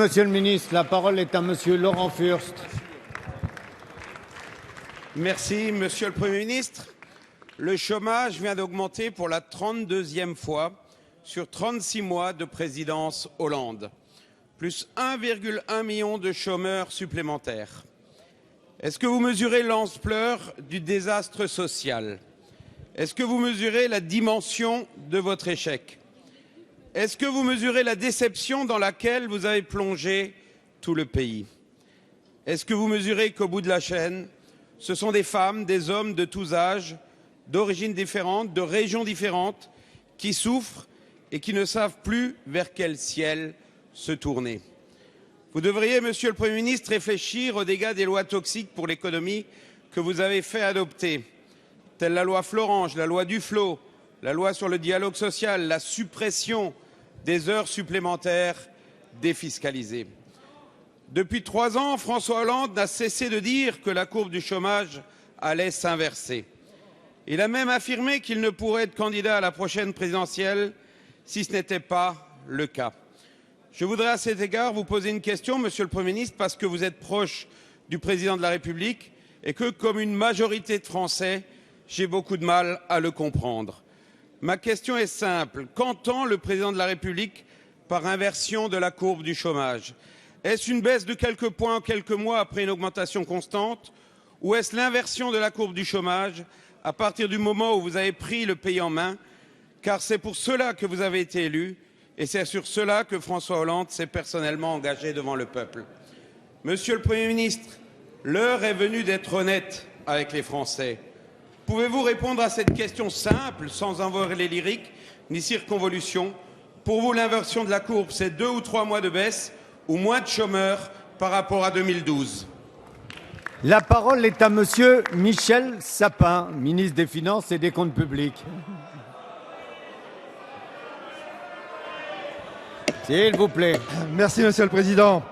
Monsieur le ministre, la parole est à Monsieur Laurent Furst. Merci, Monsieur le Premier ministre. Le chômage vient d'augmenter pour la 32e fois sur 36 mois de présidence Hollande. Plus 1,1 million de chômeurs supplémentaires. Est-ce que vous mesurez l'ampleur du désastre social? Est-ce que vous mesurez la dimension de votre échec? Est-ce que vous mesurez la déception dans laquelle vous avez plongé tout le pays? Est-ce que vous mesurez qu'au bout de la chaîne, ce sont des femmes, des hommes de tous âges, d'origines différentes, de régions différentes, qui souffrent et qui ne savent plus vers quel ciel se tourner? Vous devriez, Monsieur le Premier ministre, réfléchir aux dégâts des lois toxiques pour l'économie que vous avez fait adopter, telles la loi Florange, la loi Duflot, la loi sur le dialogue social, la suppression des heures supplémentaires défiscalisées. Depuis 3 ans, François Hollande n'a cessé de dire que la courbe du chômage allait s'inverser. Il a même affirmé qu'il ne pourrait être candidat à la prochaine présidentielle si ce n'était pas le cas. Je voudrais à cet égard vous poser une question, Monsieur le Premier ministre, parce que vous êtes proche du Président de la République et que, comme une majorité de Français, j'ai beaucoup de mal à le comprendre. Ma question est simple. Qu'entend le Président de la République par inversion de la courbe du chômage? Est-ce une baisse de quelques points en quelques mois après une augmentation constante? Ou est-ce l'inversion de la courbe du chômage à partir du moment où vous avez pris le pays en main? Car c'est pour cela que vous avez été élu et c'est sur cela que François Hollande s'est personnellement engagé devant le peuple. Monsieur le Premier ministre, l'heure est venue d'être honnête avec les Français. Pouvez-vous répondre à cette question simple, sans envoyer les lyriques ni circonvolution? Pour vous, l'inversion de la courbe, c'est 2 ou 3 mois de baisse ou moins de chômeurs par rapport à 2012? La parole est à Monsieur Michel Sapin, ministre des Finances et des Comptes publics. S'il vous plaît. Merci, Monsieur le Président.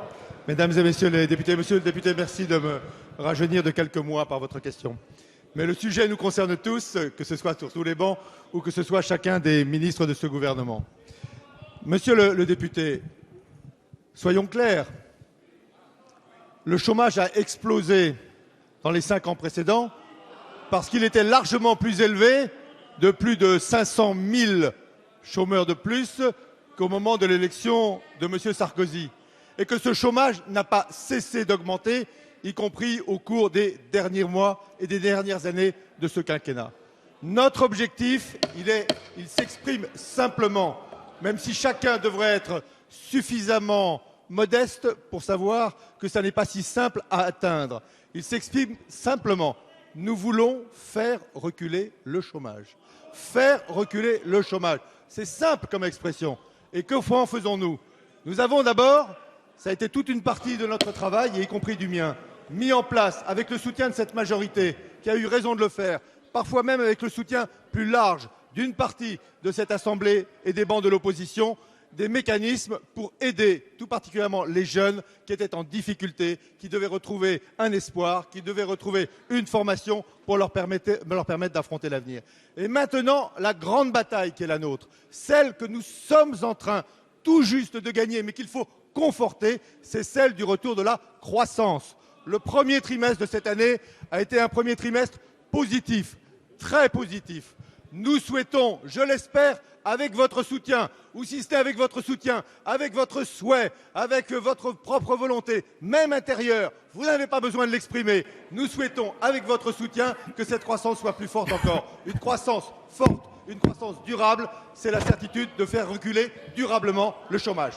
Mesdames et Messieurs les députés, Monsieur le député, merci de me rajeunir de quelques mois par votre question. Mais le sujet nous concerne tous, que ce soit sur tous les bancs ou que ce soit chacun des ministres de ce gouvernement. Monsieur le député, soyons clairs, le chômage a explosé dans les 5 ans précédents parce qu'il était largement plus élevé, de plus de 500 000 chômeurs de plus qu'au moment de l'élection de M. Sarkozy. Et que ce chômage n'a pas cessé d'augmenter, y compris au cours des derniers mois et des dernières années de ce quinquennat. Notre objectif, il s'exprime simplement, même si chacun devrait être suffisamment modeste pour savoir que ça n'est pas si simple à atteindre. Il s'exprime simplement. Nous voulons faire reculer le chômage. Faire reculer le chômage. C'est simple comme expression. Et que faisons-nous? Nous avons d'abord, ça a été toute une partie de notre travail, et y compris du mien, mis en place, avec le soutien de cette majorité, qui a eu raison de le faire, parfois même avec le soutien plus large d'une partie de cette Assemblée et des bancs de l'opposition, des mécanismes pour aider tout particulièrement les jeunes qui étaient en difficulté, qui devaient retrouver un espoir, qui devaient retrouver une formation pour leur permettre d'affronter l'avenir. Et maintenant, la grande bataille qui est la nôtre, celle que nous sommes en train tout juste de gagner, mais qu'il faut conforter, c'est celle du retour de la croissance. Le premier trimestre de cette année a été un premier trimestre positif, très positif. Nous souhaitons, je l'espère, avec votre soutien, ou si ce n'est avec votre soutien, avec votre souhait, avec votre propre volonté, même intérieure, vous n'avez pas besoin de l'exprimer. Nous souhaitons, avec votre soutien, que cette croissance soit plus forte encore. Une croissance forte, une croissance durable, c'est la certitude de faire reculer durablement le chômage.